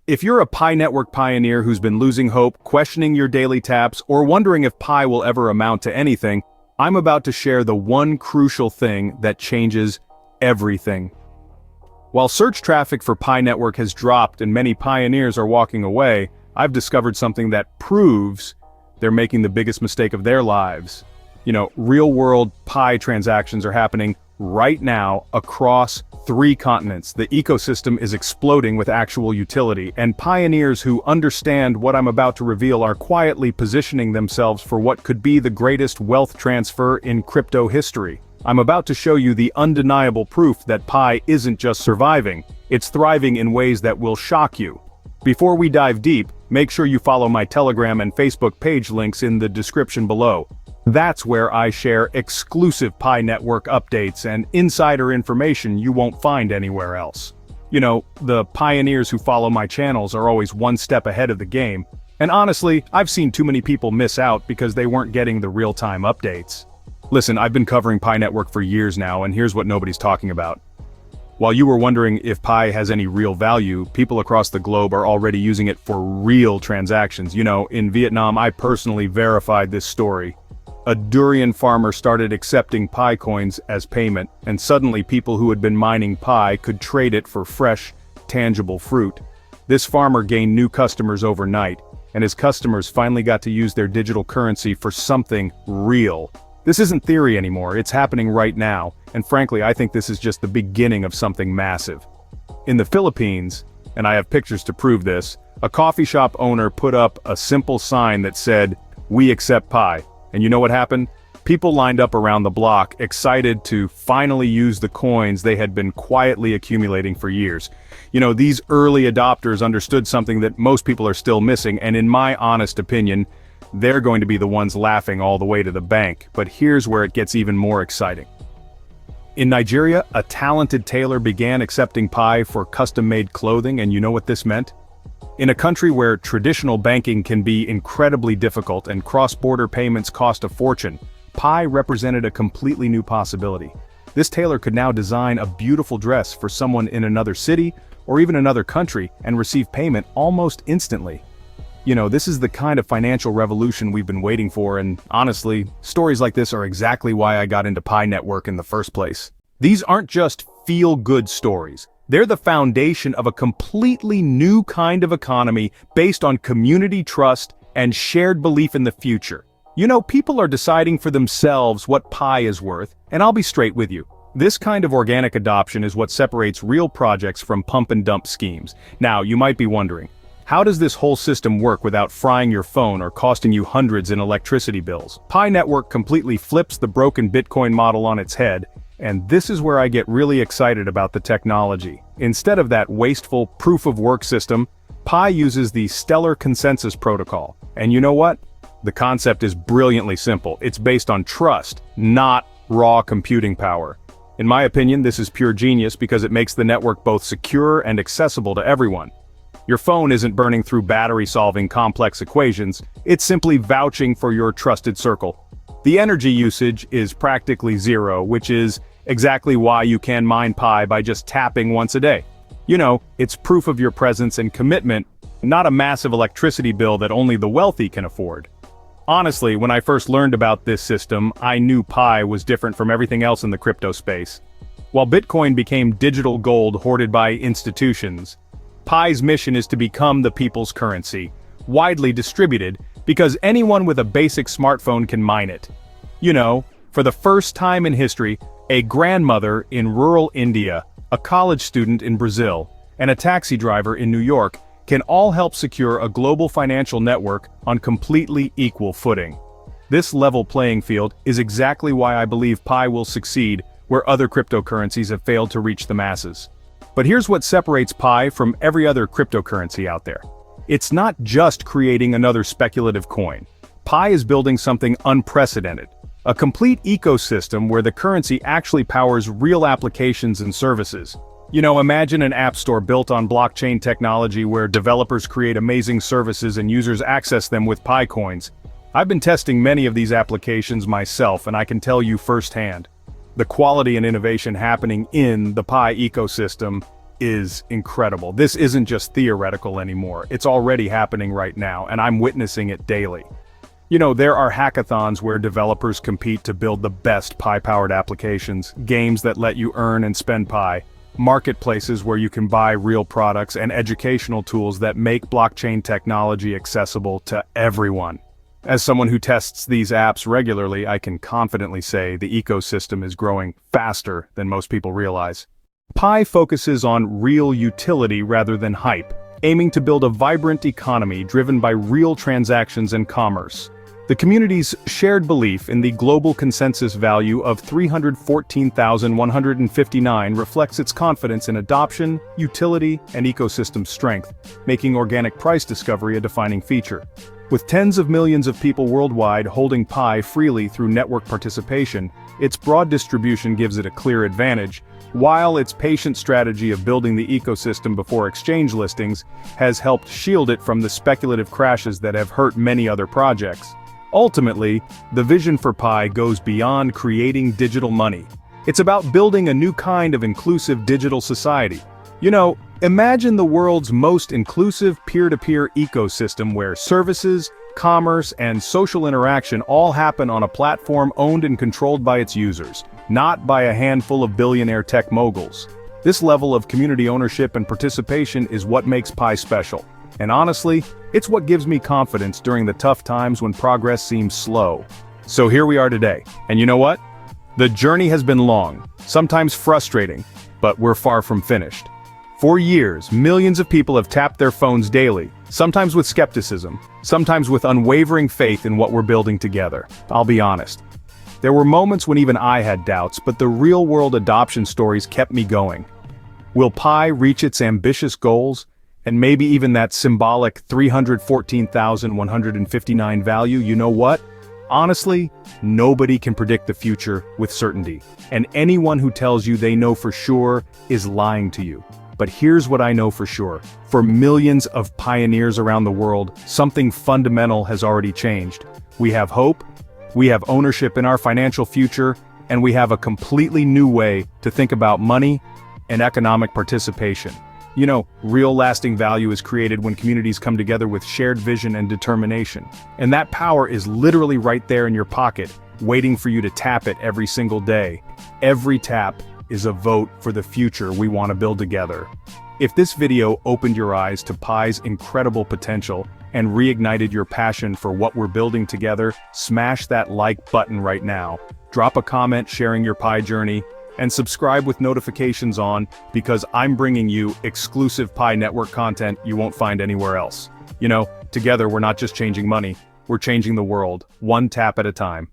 If you're a Pi network pioneer who's been losing hope, questioning your daily taps, or wondering if Pi will ever amount to anything, I'm about to share the one crucial thing that changes everything. While search traffic for Pi network has dropped and many pioneers are walking away, I've discovered something that proves they're making the biggest mistake of their lives. Real-world Pi transactions are happening right now across 3 continents. The ecosystem is exploding with actual utility, and pioneers who understand what I'm about to reveal are quietly positioning themselves for what could be the greatest wealth transfer in crypto history. I'm about to show you the undeniable proof that Pi isn't just surviving, it's thriving in ways that will shock you. Before we dive deep, make sure you follow my Telegram and Facebook page links in the description below. That's where I share exclusive Pi network updates and insider information you won't find anywhere else. The pioneers who follow my channels are always one step ahead of the game, and honestly, I've seen too many people miss out because they weren't getting the real-time updates. Listen, I've been covering Pi network for years now, and here's what nobody's talking about. While you were wondering if Pi has any real value, people across the globe are already using it for real transactions. In Vietnam, I personally verified this story. A durian farmer started accepting Pi coins as payment, and suddenly people who had been mining Pi could trade it for fresh, tangible fruit. This farmer gained new customers overnight, and his customers finally got to use their digital currency for something real. This isn't theory anymore, it's happening right now, and frankly I think this is just the beginning of something massive. In the Philippines, and I have pictures to prove this, a coffee shop owner put up a simple sign that said, "We accept Pi." And you know what happened? People lined up around the block, excited to finally use the coins they had been quietly accumulating for years. These early adopters understood something that most people are still missing, and in my honest opinion, they're going to be the ones laughing all the way to the bank. But here's where it gets even more exciting. In Nigeria, a talented tailor began accepting Pi for custom-made clothing, and you know what this meant? In a country where traditional banking can be incredibly difficult and cross-border payments cost a fortune, Pi represented a completely new possibility. This tailor could now design a beautiful dress for someone in another city or even another country and receive payment almost instantly. This is the kind of financial revolution we've been waiting for, and honestly, stories like this are exactly why I got into Pi network in the first place. These aren't just feel-good stories. They're the foundation of a completely new kind of economy based on community trust and shared belief in the future. People are deciding for themselves what Pi is worth, and I'll be straight with you. This kind of organic adoption is what separates real projects from pump-and-dump schemes. Now, you might be wondering, how does this whole system work without frying your phone or costing you hundreds in electricity bills? Pi network completely flips the broken Bitcoin model on its head, and this is where I get really excited about the technology. Instead of that wasteful proof-of-work system, Pi uses the Stellar Consensus Protocol. And you know what? The concept is brilliantly simple. It's based on trust, not raw computing power. In my opinion, this is pure genius because it makes the network both secure and accessible to everyone. Your phone isn't burning through battery solving complex equations, it's simply vouching for your trusted circle. The energy usage is practically zero, which is exactly why you can mine Pi by just tapping once a day. It's proof of your presence and commitment, not a massive electricity bill that only the wealthy can afford. Honestly, when I first learned about this system, I knew Pi was different from everything else in the crypto space. While Bitcoin became digital gold hoarded by institutions, Pi's mission is to become the people's currency, widely distributed, because anyone with a basic smartphone can mine it. For the first time in history, a grandmother in rural India, a college student in Brazil, and a taxi driver in New York can all help secure a global financial network on completely equal footing. This level playing field is exactly why I believe Pi will succeed where other cryptocurrencies have failed to reach the masses. But here's what separates Pi from every other cryptocurrency out there. It's not just creating another speculative coin. Pi is building something unprecedented. A complete ecosystem where the currency actually powers real applications and services. Imagine an app store built on blockchain technology where developers create amazing services and users access them with Pi coins. I've been testing many of these applications myself, and I can tell you firsthand. The quality and innovation happening in the Pi ecosystem is incredible. This isn't just theoretical anymore. It's already happening right now, and I'm witnessing it daily. You know, there are hackathons where developers compete to build the best Pi-powered applications, games that let you earn and spend Pi, marketplaces where you can buy real products, and educational tools that make blockchain technology accessible to everyone. As someone who tests these apps regularly, I can confidently say the ecosystem is growing faster than most people realize. Pi focuses on real utility rather than hype, aiming to build a vibrant economy driven by real transactions and commerce. The community's shared belief in the global consensus value of 314,159 reflects its confidence in adoption, utility, and ecosystem strength, making organic price discovery a defining feature. With tens of millions of people worldwide holding Pi freely through network participation, its broad distribution gives it a clear advantage, while its patient strategy of building the ecosystem before exchange listings has helped shield it from the speculative crashes that have hurt many other projects. Ultimately, the vision for Pi goes beyond creating digital money. It's about building a new kind of inclusive digital society. You know, imagine the world's most inclusive peer-to-peer ecosystem where services, commerce, and social interaction all happen on a platform owned and controlled by its users, not by a handful of billionaire tech moguls. This level of community ownership and participation is what makes Pi special. And honestly, it's what gives me confidence during the tough times when progress seems slow. So here we are today, and you know what? The journey has been long, sometimes frustrating, but we're far from finished. For years, millions of people have tapped their phones daily, sometimes with skepticism, sometimes with unwavering faith in what we're building together. I'll be honest. There were moments when even I had doubts, but the real-world adoption stories kept me going. Will Pi reach its ambitious goals? And maybe even that symbolic 314,159 value? You know what? Honestly, nobody can predict the future with certainty. And anyone who tells you they know for sure is lying to you. But here's what I know for sure. For millions of pioneers around the world, something fundamental has already changed. We have hope, we have ownership in our financial future, and we have a completely new way to think about money and economic participation. You know, real lasting value is created when communities come together with shared vision and determination. And that power is literally right there in your pocket, waiting for you to tap it every single day. Every tap is a vote for the future we want to build together. If this video opened your eyes to Pi's incredible potential and reignited your passion for what we're building together, smash that like button right now. Drop a comment sharing your Pi journey, and subscribe with notifications on, because I'm bringing you exclusive Pi network content you won't find anywhere else. You know, together we're not just changing money, we're changing the world, one tap at a time.